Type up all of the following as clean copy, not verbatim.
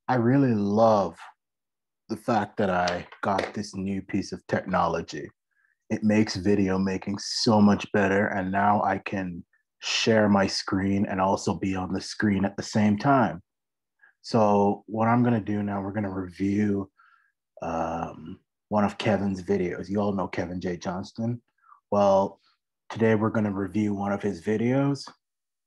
I really love the fact that I got this new piece of technology. It makes video making so much better, and now I can share my screen and also be on the screen at the same time. So what I'm gonna do now, we're gonna review one of Kevin's videos. You all know Kevin J Johnston. Well, today we're gonna review one of his videos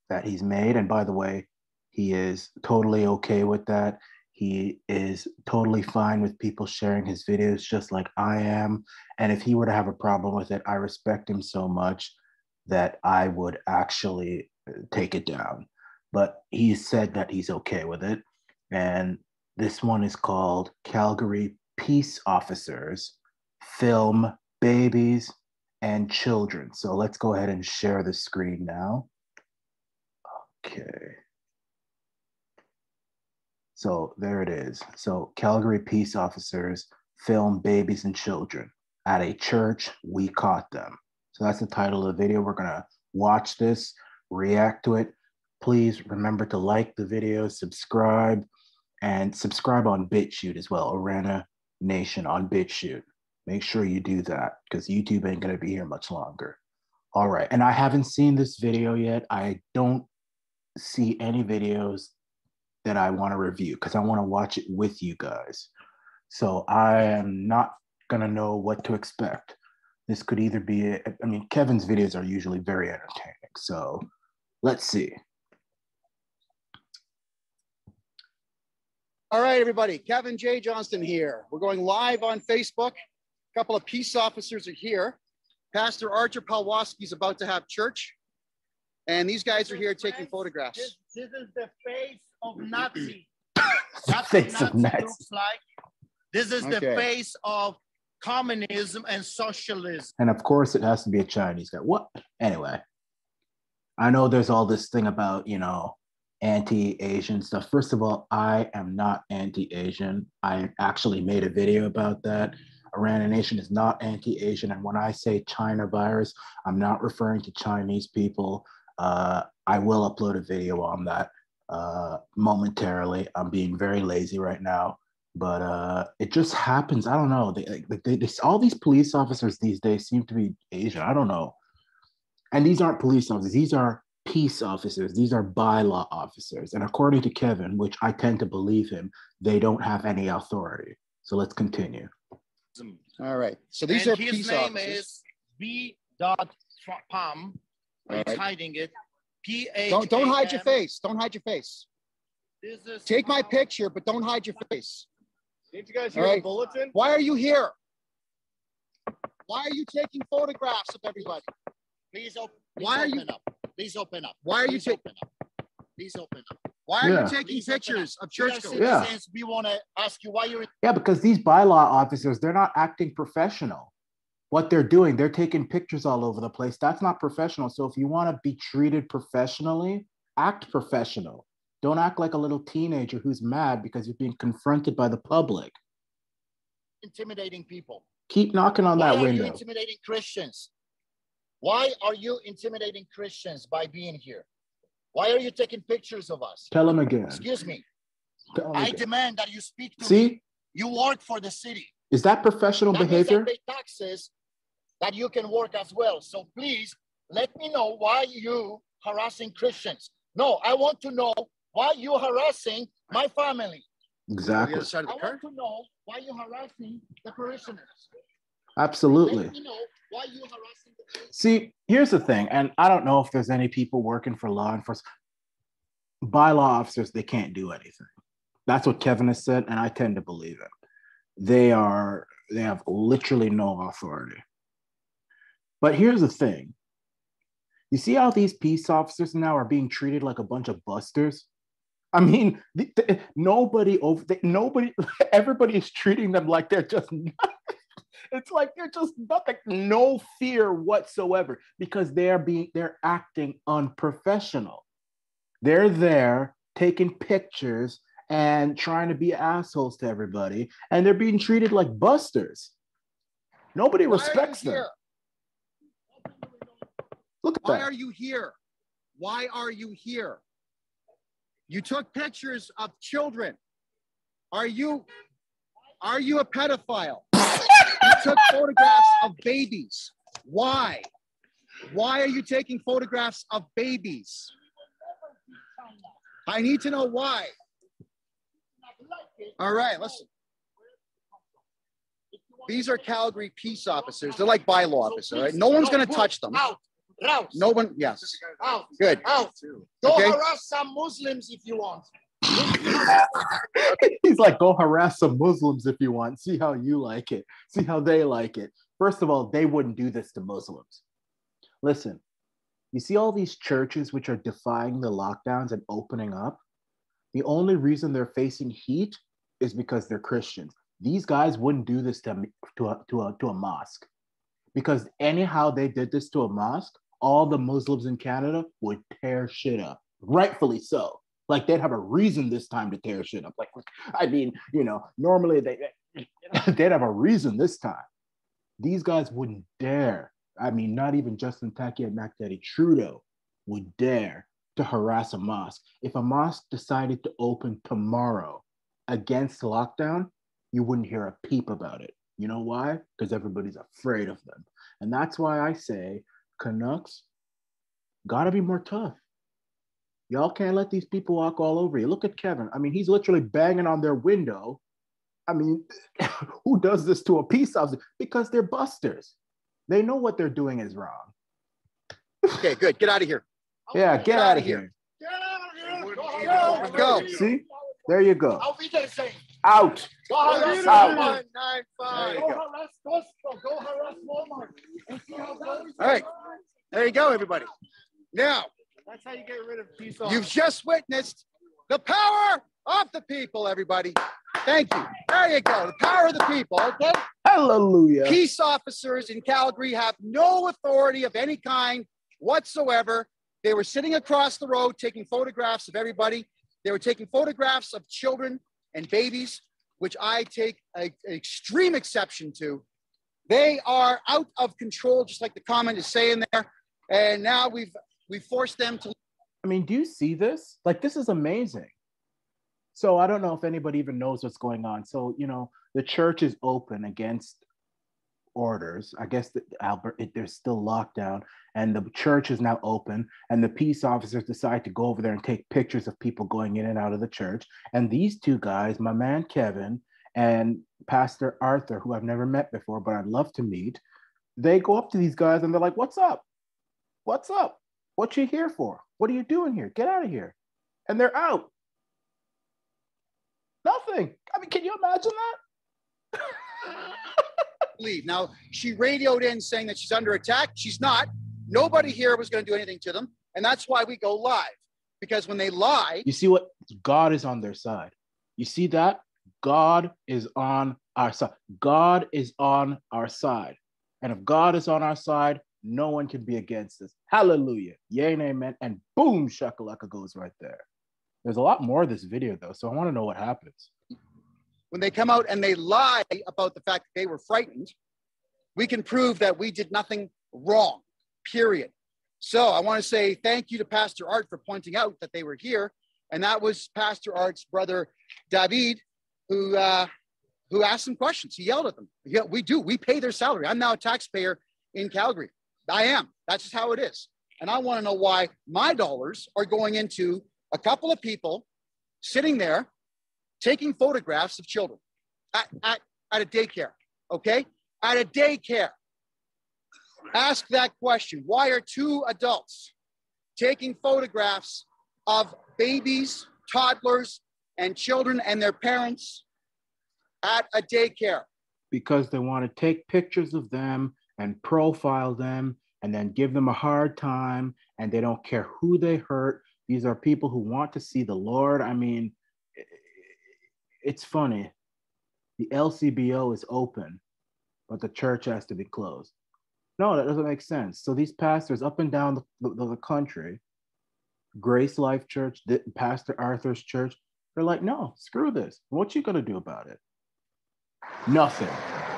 that he's made. And by the way, he is totally okay with that. He is totally fine with people sharing his videos just like I am. And if he were to have a problem with it, I respect him so much that I would actually take it down. But he said that he's okay with it. And this one is called Calgary Peace Officers Film Babies and Children. So let's go ahead and share the screen now. Okay. So there it is. So Calgary Peace Officers film babies and children. At a church, we caught them. So that's the title of the video. We're gonna watch this, react to it. Please remember to like the video, subscribe, and subscribe on Bitchute as well. Arana Nation on Bitchute. Make sure you do that because YouTube ain't gonna be here much longer. All right, and I haven't seen this video yet. I don't see any videos that I want to review because I want to watch it with you guys. So I am not going to know what to expect. This could either be, I mean, Kevin's videos are usually very entertaining. So let's see. All right, everybody. Kevin J Johnston here. We're going live on Facebook. A couple of peace officers are here. Pastor Archer Palwaski is about to have church. And these guys are here taking photographs. This is the face of Nazi. The face of Nazi looks like. This is the face of communism and socialism. And of course, it has to be a Chinese guy. What? Anyway, I know there's all this thing about, you know, anti-Asian stuff. First of all, I am not anti-Asian. I actually made a video about that. Arana Nation is not anti-Asian. And when I say China virus, I'm not referring to Chinese people. I will upload a video on that momentarily. I'm being very lazy right now, but it just happens. I don't know. All these police officers these days seem to be Asian. I don't know. And these aren't police officers. These are peace officers. These are bylaw officers. And according to Kevin, which I tend to believe him, they don't have any authority. So let's continue. All right. So these are peace officers. His name is B.Pam. He's hiding it. P-H-A-M. Don't hide your face. Don't hide your face. Take my picture, but don't hide your face. Didn't you guys hear the bulletin? Why are you here? Why are you taking photographs of everybody? Please open up. Please open up. Why are you taking? Please open up. Why are you taking pictures of churchgoers? Yeah. We want to ask you why you're. Yeah, because these bylaw officers, they're not acting professional. What they're doing, they're taking pictures all over the place. That's not professional. So if you want to be treated professionally, act professional. Don't act like a little teenager who's mad because you're being confronted by the public. Intimidating people. Keep knocking on that window. Why are you intimidating Christians? Why are you intimidating Christians by being here? Why are you taking pictures of us? Tell them again. Excuse me. I demand that you speak to me. See? You work for the city. Is that professional behavior? That means that pay taxes that you can work as well. So please let me know why you harassing Christians. No, I want to know why you harassing my family. Exactly. I want to know why you harassing the parishioners. Absolutely. Let me know why you harassing the parishioners. See, here's the thing, and I don't know if there's any people working for law enforcement. Bylaw officers, they can't do anything. That's what Kevin has said, and I tend to believe it. They have literally no authority. But here's the thing. You see how these peace officers now are being treated like a bunch of busters? I mean, everybody is treating them like they're just nothing. It's like they're just nothing, no fear whatsoever because they're acting unprofessional. They're there taking pictures and trying to be assholes to everybody, and they're being treated like busters. Nobody respects them. Look at that. Why are you here? Why are you here? You took pictures of children. Are you a pedophile? You took photographs of babies. Why? Why are you taking photographs of babies? I need to know why. All right, listen. These are Calgary peace officers. They're like bylaw officers, right? No one's going to touch them. No one, yes. Good. Go harass some Muslims if you want. He's like, go harass some Muslims if you want. See how you like it. See how they like it. First of all, they wouldn't do this to Muslims. Listen, you see all these churches which are defying the lockdowns and opening up? The only reason they're facing heat is because they're Christians. These guys wouldn't do this to a mosque. Because anyhow they did this to a mosque, all the Muslims in Canada would tear shit up. Rightfully so. Like, they'd have a reason this time to tear shit up. Like, I mean, you know, normally they'd have a reason this time. These guys wouldn't dare. I mean, not even Justin Tacky and Mac Daddy Trudeau would dare to harass a mosque. If a mosque decided to open tomorrow against lockdown, you wouldn't hear a peep about it. You know why? Because everybody's afraid of them. And that's why I say, Canucks, gotta be more tough. Y'all can't let these people walk all over you. Look at Kevin. I mean, he's literally banging on their window. I mean, who does this to a peace officer? Because they're busters. They know what they're doing is wrong. Okay, good. Get out of here. Yeah, get out of here. Get out of here. Go. See? There you go. I'll be there saying. Out. Go harass Out. 195. There you Go go. harass Costco. Go harass Walmart. And see how All right. There you go, everybody. Now, That's how you get rid of peace you've officers. just witnessed the power of the people, everybody. Thank you. There you go. The power of the people, okay? Hallelujah. Peace officers in Calgary have no authority of any kind whatsoever. They were sitting across the road taking photographs of everybody. They were taking photographs of children and babies, which I take an extreme exception to. They are out of control, just like the comment is saying there. And now we've forced them to. I mean, do you see this? Like, this is amazing. So I don't know if anybody even knows what's going on. So, you know, the church is open against orders. I guess there's still lockdown, and the church is now open, and the peace officers decide to go over there and take pictures of people going in and out of the church. And these two guys, my man Kevin and Pastor Arthur, who I've never met before, but I'd love to meet, they go up to these guys and they're like, "What's up? What's up? What you here for? What are you doing here? Get out of here." And they're out. Nothing. I mean, can you imagine that? Leave. Now, she radioed in saying that she's under attack. She's not. Nobody here was going to do anything to them. And that's why we go live. Because when they lie. You see what? God is on their side. You see that? God is on our side. God is on our side. And if God is on our side, no one can be against us. Hallelujah. Yay and amen. And boom, shakalaka goes right there. There's a lot more of this video, though, so I want to know what happens. When they come out and they lie about the fact that they were frightened, we can prove that we did nothing wrong, period. So I want to say thank you to Pastor Art for pointing out that they were here. And that was Pastor Art's brother, David, who asked some questions. He yelled at them. Yeah, we do. We pay their salary. I'm now a taxpayer in Calgary. I am. That's just how it is. And I want to know why my dollars are going into a couple of people sitting there taking photographs of children at a daycare, okay? At a daycare. Ask that question. Why are two adults taking photographs of babies, toddlers, and children and their parents at a daycare? Because they want to take pictures of them and profile them and then give them a hard time, and they don't care who they hurt. These are people who want to see the Lord. I mean, it's funny. The LCBO is open, but the church has to be closed. No, that doesn't make sense. So these pastors up and down the country, Grace Life Church, Pastor Arthur's church, they're like, no, screw this. What you gonna do about it? Nothing.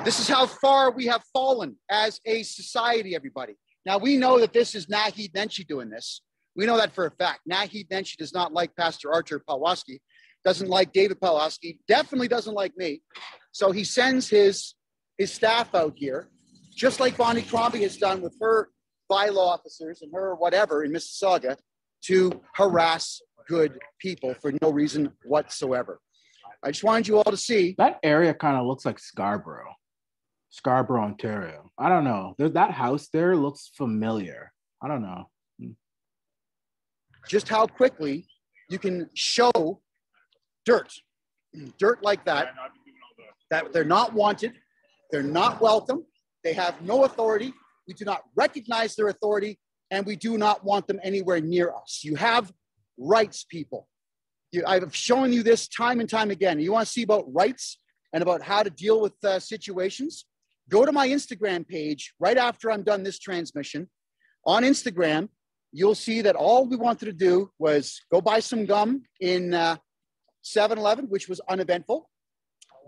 This is how far we have fallen as a society, everybody. Now, we know that this is Naheed Nenshi doing this. We know that for a fact. Naheed Nenshi does not like Pastor Archer Palwaski. doesn't like David Pawlowski, definitely doesn't like me. So he sends his staff out here, just like Bonnie Crombie has done with her bylaw officers and her whatever in Mississauga, to harass good people for no reason whatsoever. I just wanted you all to see. That area kind of looks like Scarborough, Ontario. I don't know. That house there looks familiar. I don't know. Just how quickly you can show dirt like that they're not wanted, they're not welcome, they have no authority, we do not recognize their authority, and we do not want them anywhere near us. You have rights, people. I've shown you this time and time again. You want to see about rights and about how to deal with situations? Go to my Instagram page right after I'm done this transmission. On Instagram, you'll see that all we wanted to do was go buy some gum in 7-Eleven, which was uneventful.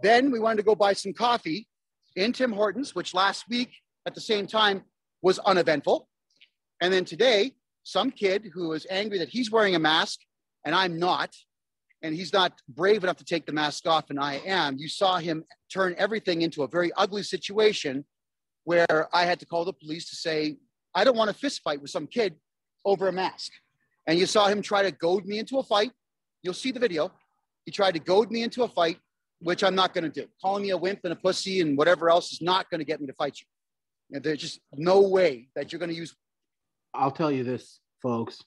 Then we wanted to go buy some coffee in Tim Hortons, which last week at the same time was uneventful. And then today, some kid who is angry that he's wearing a mask and I'm not, and he's not brave enough to take the mask off and I am, you saw him turn everything into a very ugly situation where I had to call the police to say, I don't want a fist fight with some kid over a mask. And you saw him try to goad me into a fight. You'll see the video. He tried to goad me into a fight, which I'm not going to do. Calling me a wimp and a pussy and whatever else is not going to get me to fight you. And there's just no way that you're going to use. I'll tell you this, folks,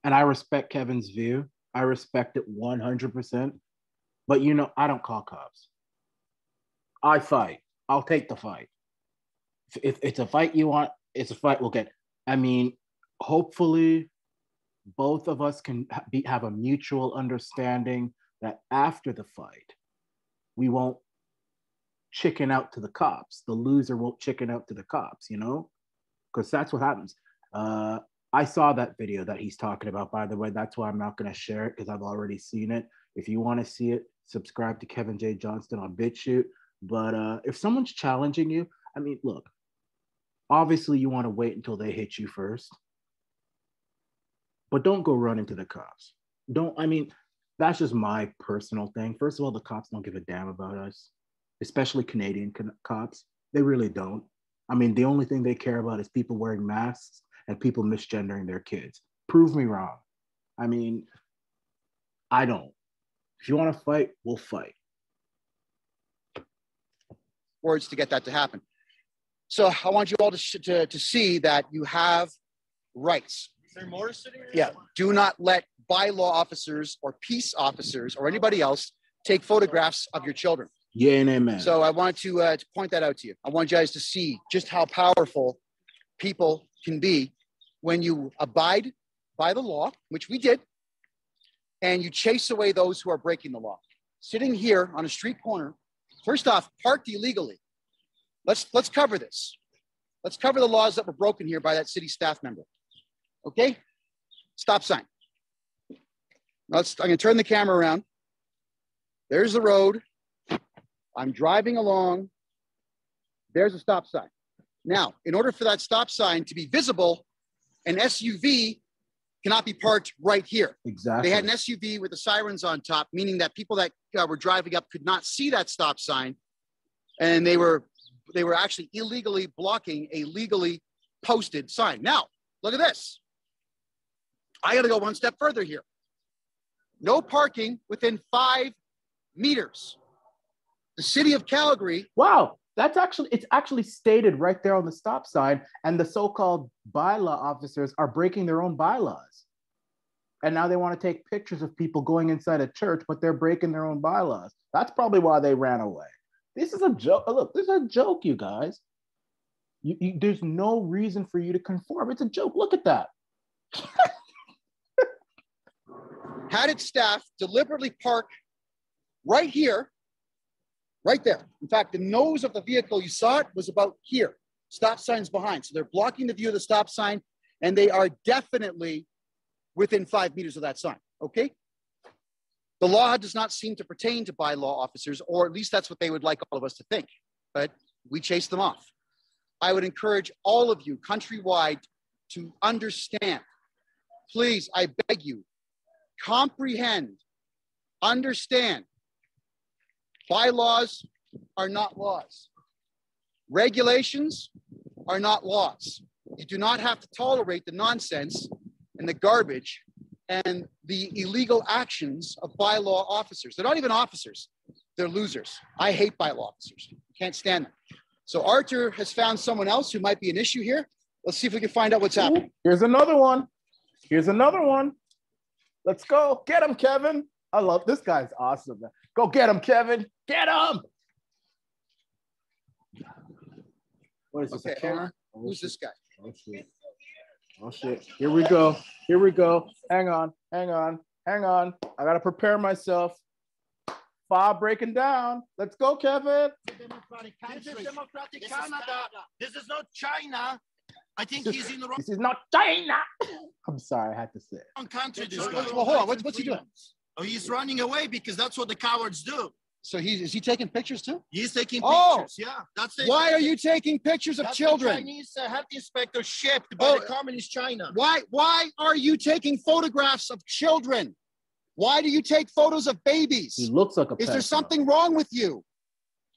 and I respect Kevin's view. I respect it 100%. But, you know, I don't call cops. I fight. I'll take the fight. If it's a fight you want, it's a fight we'll get. I mean, hopefully both of us can have a mutual understanding that after the fight, we won't chicken out to the cops. The loser won't chicken out to the cops, you know? Because that's what happens. I saw that video that he's talking about, by the way. That's why I'm not going to share it, because I've already seen it. If you want to see it, subscribe to Kevin J Johnston on Bitchute. But if someone's challenging you, I mean, look, obviously you want to wait until they hit you first. But don't go run into the cops. That's just my personal thing. First of all, the cops don't give a damn about us, especially Canadian cops. They really don't. I mean, the only thing they care about is people wearing masks and people misgendering their kids. Prove me wrong. I mean, I don't. If you want to fight, we'll fight. Words to get that to happen. So I want you all to see that you have rights. Is there more sitting here? Yeah. Do not let bylaw officers or peace officers or anybody else take photographs of your children. Yeah and amen. So I wanted to point that out to you. I want you guys to see just how powerful people can be when you abide by the law, which we did, and you chase away those who are breaking the law. Sitting here on a street corner, first off, parked illegally. Let's cover this. Let's cover the laws that were broken here by that city staff member. Okay? Stop sign. I'm going to turn the camera around. There's the road. I'm driving along. There's a stop sign. Now, in order for that stop sign to be visible, an SUV cannot be parked right here. Exactly. They had an SUV with the sirens on top, meaning that people that were driving up could not see that stop sign, and they were actually illegally blocking a legally posted sign. Now, look at this. I got to go one step further here. No parking within 5 meters. The city of Calgary. Wow, it's actually stated right there on the stop sign, and the so-called bylaw officers are breaking their own bylaws. And now they want to take pictures of people going inside a church, but they're breaking their own bylaws. That's probably why they ran away. This is a joke. Look, this is a joke, you guys. There's no reason for you to conform. It's a joke. Look at that. Had its staff deliberately park right here, right there. In fact, the nose of the vehicle, you saw it, was about here. Stop sign's behind. So they're blocking the view of the stop sign, and they are definitely within 5 meters of that sign, okay? The law does not seem to pertain to bylaw officers, or at least that's what they would like all of us to think, but we chase them off. I would encourage all of you countrywide to understand. Please, I beg you, comprehend, understand, bylaws are not laws. Regulations are not laws. You do not have to tolerate the nonsense and the garbage and the illegal actions of bylaw officers. They're not even officers. They're losers. I hate bylaw officers. Can't stand them. So Arthur has found someone else who might be an issue here. Let's see if we can find out what's happening. Here's another one. Here's another one. Let's go. Get him, Kevin. I love this guy's awesome. Go get him, Kevin. Get him. What is this? Okay, A camera? Who's this guy? Oh shit. Oh shit. Here we go. Here we go. Hang on. Hang on. Hang on. I gotta prepare myself. File breaking down. Let's go, Kevin. Democratic country. This is democratic Canada. This is not China. I think he's in the wrong. This is not China. I'm sorry, I had to say it. Country. This guy. Well, hold on. What's he doing? Oh, he's running away because that's what the cowards do. So is he taking pictures too? He's taking Oh! pictures. Yeah, that's the. Why are you taking pictures of That's children? The Chinese health inspector shipped by the communist China. Why are you taking photographs of children? Why do you take photos of babies? He looks like a Is there pedophile. something wrong with you?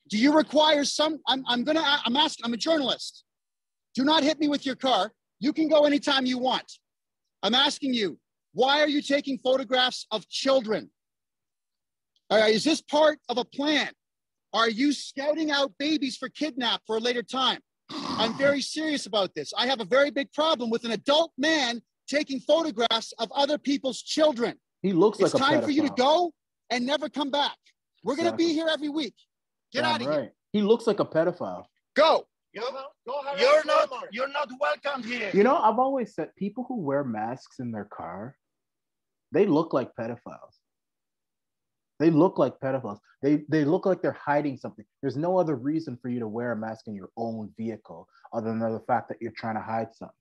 Do you require some? I'm asking. I'm a journalist. Do not hit me with your car. You can go anytime you want. I'm asking you, why are you taking photographs of children? All right, is this part of a plan? Are you scouting out babies for kidnap for a later time? I'm very serious about this. I have a very big problem with an adult man taking photographs of other people's children. He looks like a pedophile. It's time for you to go and never come back. We're going to be here every week. Get out of here. He looks like a pedophile. Go. You're not welcome here. You know, I've always said people who wear masks in their car, they look like pedophiles. They look like pedophiles. They look like they're hiding something. There's no other reason for you to wear a mask in your own vehicle other than the fact that you're trying to hide something.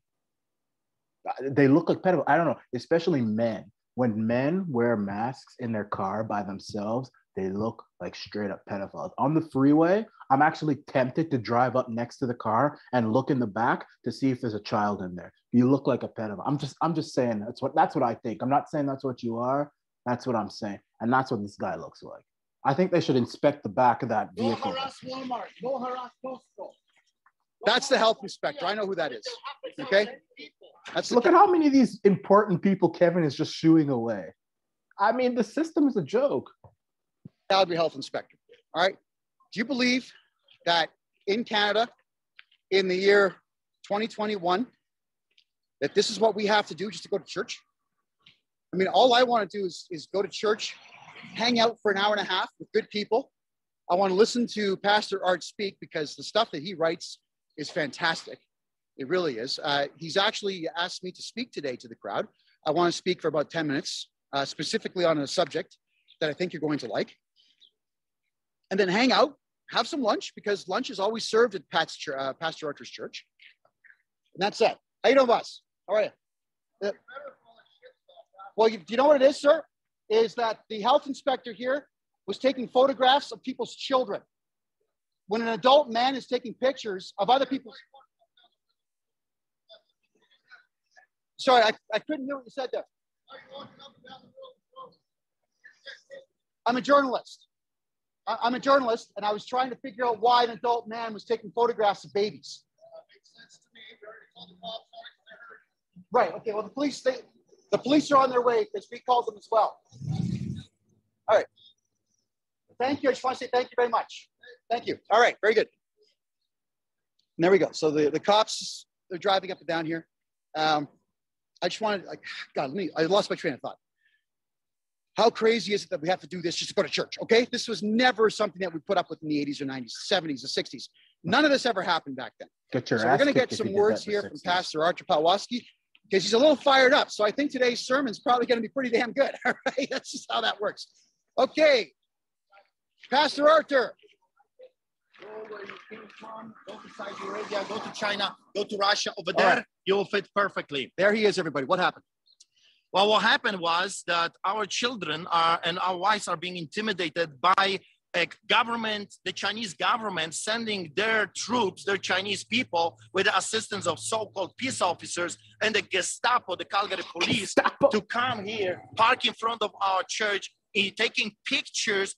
They look like pedophiles. I don't know, especially men. When men wear masks in their car by themselves, they look like straight up pedophiles. On the freeway, I'm actually tempted to drive up next to the car and look in the back to see if there's a child in there. You look like a pedophile. I'm just saying that's what I think. I'm not saying that's what you are. That's what I'm saying. And that's what this guy looks like. I think they should inspect the back of that vehicle. Go harass Walmart. Go harass Costco. That's the health inspector. I know who that is. Okay? Look at how many of these important people Kevin is just shooing away. I mean, the system is a joke. Calgary health inspector. All right. Do you believe that in Canada, in the year 2021, that this is what we have to do just to go to church? I mean, all I want to do is go to church, hang out for an hour and a half with good people. I want to listen to Pastor Art speak because the stuff that he writes is fantastic. It really is. He's actually asked me to speak today to the crowd. I want to speak for about 10 minutes, specifically on a subject that I think you're going to like. And then hang out, have some lunch, because lunch is always served at Pastor Arthur's church. And that's it. How you doing, boss? How are you? Well, do you know what it is, sir? Is that the health inspector here was taking photographs of people's children. When an adult man is taking pictures of other people's... Sorry, I couldn't hear what you said there. I'm a journalist. I'm a journalist, and I was trying to figure out why an adult man was taking photographs of babies. Makes sense to me. Right. Okay. Well, the police are on their way because we called them as well. All right. Thank you. I just want to say thank you very much. Thank you. All right. Very good. And there we go. So the cops, they're driving up and down here. I just wanted, I lost my train of thought. How crazy is it that we have to do this just to go to church? Okay. This was never something that we put up with in the 80s or 90s, 70s or 60s. None of this ever happened back then. So we're going to get some words here from Pastor Artur Pawlowski, because he's a little fired up. So I think today's sermon is probably going to be pretty damn good. All right. That's just how that works. Okay. Pastor Artur. Go where you came from, go to Saudi Arabia, go to China, go to Russia. Over there, you'll fit perfectly. There he is, everybody. What happened? Well, what happened was that our children and our wives are being intimidated by a government, the Chinese government, sending their troops, their Chinese people, with the assistance of so-called peace officers and the Gestapo, the Calgary police, to come here, park in front of our church, taking pictures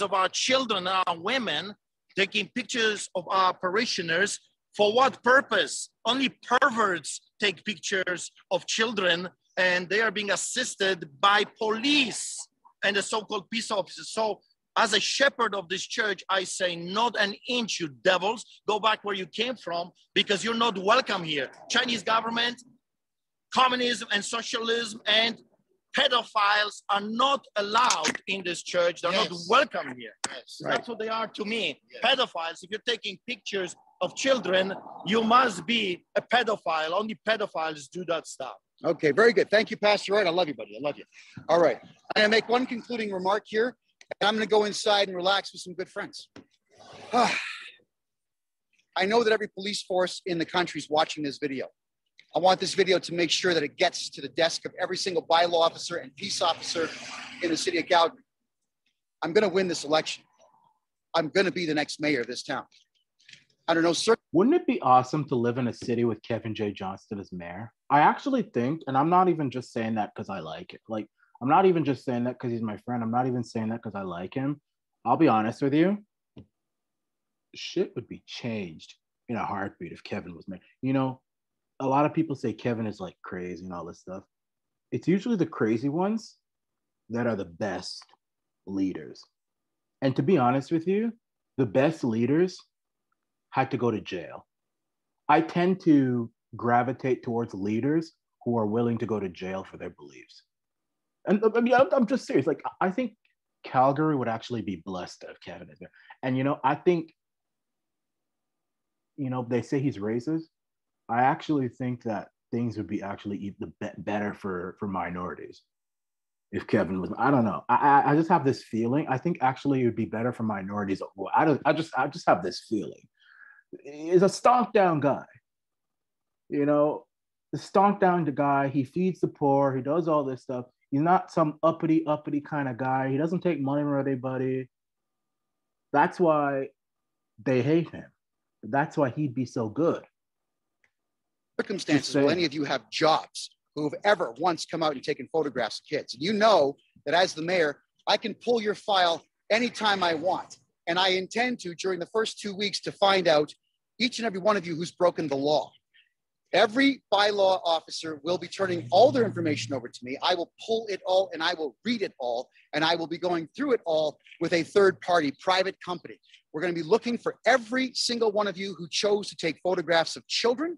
of our children and our women, taking pictures of our parishioners. For what purpose? Only perverts take pictures of children, and they are being assisted by police and the so-called peace officers. So as a shepherd of this church, I say, not an inch, you devils. Go back where you came from, because you're not welcome here. Chinese government, communism and socialism and pedophiles are not allowed in this church. They're not welcome here. Right. That's what they are to me. Pedophiles. If you're taking pictures of children, you must be a pedophile. Only pedophiles do that stuff. Okay, very good. Thank you, Pastor Art. I love you, buddy. I love you. All right. I'm going to make one concluding remark here, and I'm going to go inside and relax with some good friends. I know that every police force in the country is watching this video. I want this video to make sure that it gets to the desk of every single bylaw officer and peace officer in the city of Calgary. I'm going to win this election. I'm going to be the next mayor of this town. I don't know, sir. Wouldn't it be awesome to live in a city with Kevin J Johnston as mayor? I actually think, and I'm not even just saying that because I like it. Like, I'm not even just saying that because he's my friend. I'm not even saying that because I like him. I'll be honest with you. Shit would be changed in a heartbeat if Kevin was mayor. You know, a lot of people say Kevin is like crazy and all this stuff. It's usually the crazy ones that are the best leaders. And to be honest with you, the best leaders had to go to jail. I tend to gravitate towards leaders who are willing to go to jail for their beliefs. And I mean, I'm just serious. Like, I think Calgary would actually be blessed to have Kevin in there. And, you know, I think, you know, they say he's racist. I actually think that things would be actually better for minorities if Kevin was. I don't know. I just have this feeling. I think actually it would be better for minorities. I just have this feeling. He's a stomp down guy. You know, the stomp down the guy. He feeds the poor. He does all this stuff. He's not some uppity kind of guy. He doesn't take money from anybody. That's why they hate him. That's why he'd be so good. Circumstances, will any of you have jobs who have ever once come out and taken photographs of kids? You know that as the mayor, I can pull your file anytime I want. And I intend to, during the first 2 weeks, to find out each and every one of you who's broken the law. Every bylaw officer will be turning all their information over to me. I will pull it all and I will read it all. And I will be going through it all with a third party, private company. We're going to be looking for every single one of you who chose to take photographs of children.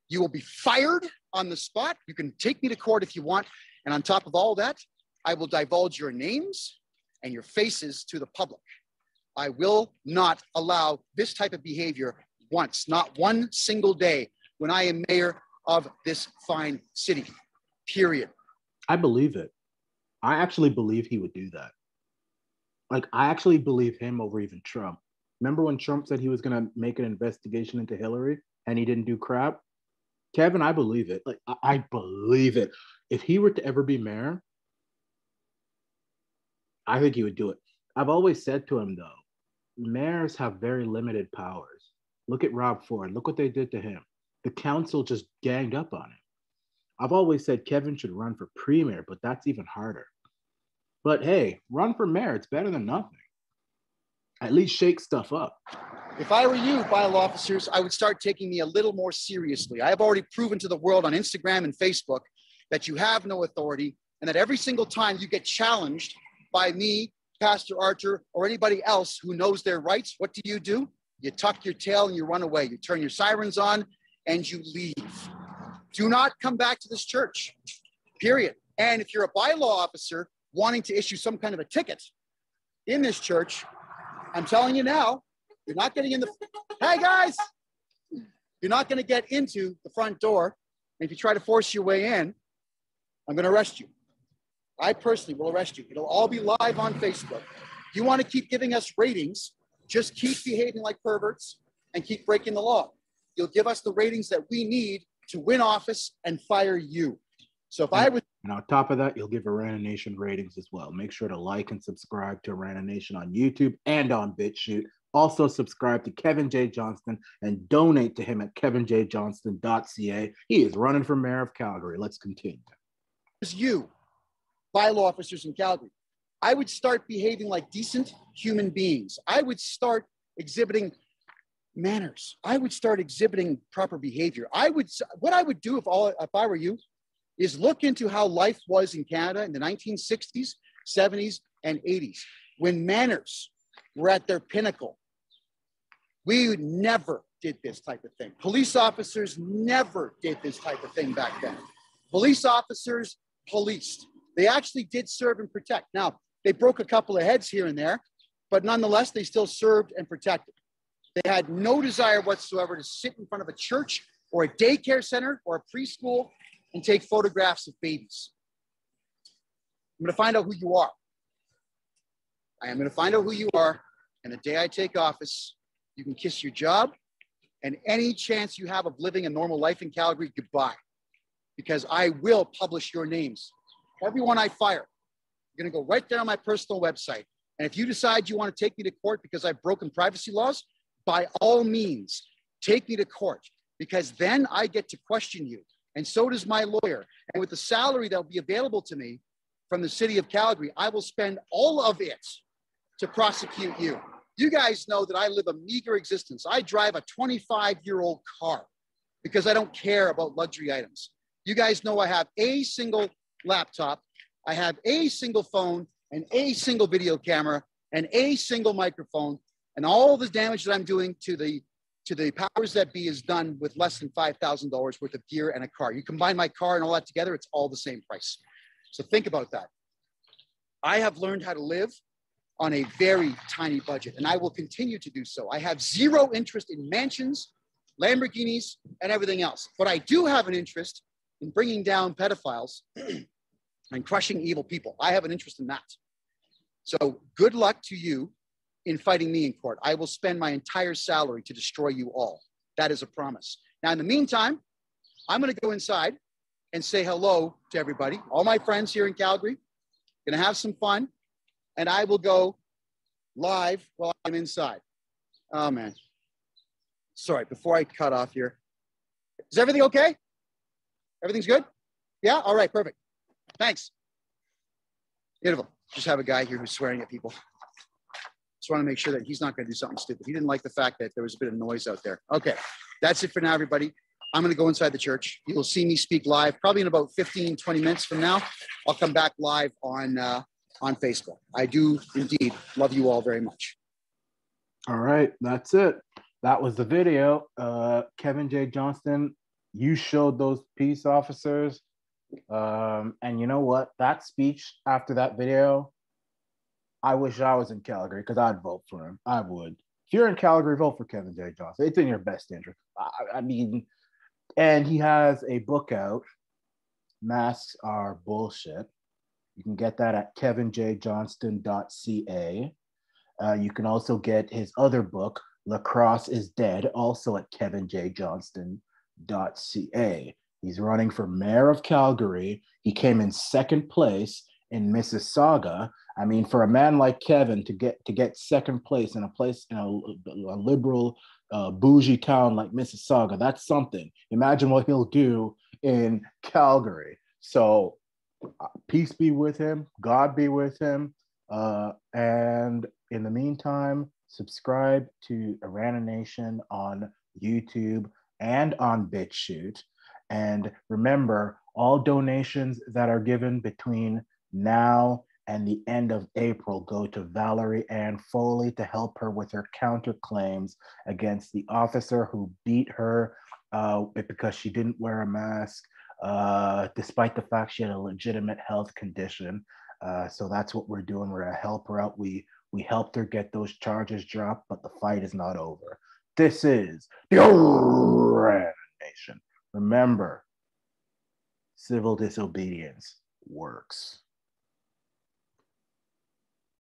You will be fired on the spot. You can take me to court if you want. And on top of all that, I will divulge your names and your faces to the public. I will not allow this type of behavior once, not one single day when I am mayor of this fine city, period. I believe it. I actually believe he would do that. Like, I actually believe him over even Trump. Remember when Trump said he was going to make an investigation into Hillary and he didn't do crap? Kevin, I believe it. Like, I believe it. If he were to ever be mayor, I think he would do it. I've always said to him, though, mayors have very limited powers. Look at Rob Ford. Look what they did to him. The council just ganged up on him. I've always said Kevin should run for premier, but that's even harder. But hey, run for mayor. It's better than nothing. At least shake stuff up. If I were you, bylaw officers, I would start taking me a little more seriously. I have already proven to the world on Instagram and Facebook that you have no authority, and that every single time you get challenged by me, Pastor Archer, or anybody else who knows their rights, what do? You tuck your tail and you run away. You turn your sirens on and you leave. Do not come back to this church, period. And if you're a bylaw officer wanting to issue some kind of a ticket in this church, I'm telling you now, you're not getting in the, hey guys, you're not going to get into the front door. And if you try to force your way in, I'm going to arrest you. I personally will arrest you. It'll all be live on Facebook. You want to keep giving us ratings, just keep behaving like perverts and keep breaking the law. You'll give us the ratings that we need to win office and fire you. So if I was... And on top of that, you'll give Arana Nation ratings as well. Make sure to like and subscribe to Arana Nation on YouTube and on Bitchute. Also subscribe to Kevin J Johnston and donate to him at kevinjjohnston.ca. He is running for mayor of Calgary. Let's continue. You, bylaw officers in Calgary, I would start behaving like decent human beings. I would start exhibiting manners. I would start exhibiting proper behavior. What I would do if I were you is look into how life was in Canada in the 1960s, 70s, and 80s, when manners were at their pinnacle. We never did this type of thing. Police officers never did this type of thing back then. Police officers policed. They actually did serve and protect. Now, they broke a couple of heads here and there, but nonetheless, they still served and protected. They had no desire whatsoever to sit in front of a church or a daycare center or a preschool and take photographs of babies. I'm going to find out who you are. I am going to find out who you are, and the day I take office, you can kiss your job and any chance you have of living a normal life in Calgary, goodbye. Because I will publish your names. Everyone I fire, I'm going to go right there on my personal website. And if you decide you want to take me to court because I've broken privacy laws, by all means, take me to court, because then I get to question you. And so does my lawyer. And with the salary that will be available to me from the city of Calgary, I will spend all of it to prosecute you. You guys know that I live a meager existence. I drive a 25-year-old car because I don't care about luxury items. You guys know I have a single laptop, I have a single phone, and a single video camera, and a single microphone, and all the damage that I'm doing to the powers that be is done with less than $5,000 worth of gear and a car. You combine my car and all that together, it's all the same price. So think about that. I have learned how to live on a very tiny budget, and I will continue to do so. I have zero interest in mansions, Lamborghinis, and everything else. But I do have an interest in bringing down pedophiles and crushing evil people. I have an interest in that. So good luck to you in fighting me in court. I will spend my entire salary to destroy you all. That is a promise. Now, in the meantime, I'm going to go inside and say hello to everybody, all my friends here in Calgary. Going to have some fun, and I will go live while I'm inside. Oh, man. Sorry, before I cut off here. Is everything okay? Everything's good? Yeah? All right, perfect. Thanks. Beautiful. Just have a guy here who's swearing at people. Just want to make sure that he's not going to do something stupid. He didn't like the fact that there was a bit of noise out there. Okay, that's it for now, everybody. I'm going to go inside the church. You will see me speak live probably in about 15, 20 minutes from now. I'll come back live on Facebook. I do indeed love you all very much. All right, that's it. That was the video. Kevin J Johnston, you showed those peace officers. And you know what? That speech after that video, I wish I was in Calgary because I'd vote for him. I would. If you're in Calgary, vote for Kevin J Johnston. It's in your best interest. I mean, and he has a book out, Masks Are Bullshit. You can get that at kevinjjohnston.ca. You can also get his other book, Lacrosse is Dead, also at kevinjjohnston.ca. He's running for mayor of Calgary. He came in second place in Mississauga. I mean, for a man like Kevin to get second place in a liberal, bougie town like Mississauga, that's something. Imagine what he'll do in Calgary. So peace be with him. God be with him. And in the meantime, subscribe to Arana Nation on YouTube and on Bitchute. And remember, all donations that are given between now and the end of April go to Valerie Ann Foley to help her with her counterclaims against the officer who beat her because she didn't wear a mask, despite the fact she had a legitimate health condition. So that's what we're doing. We're going to help her out. We helped her get those charges dropped, but the fight is not over. This is the Arana Nation. Remember, civil disobedience works.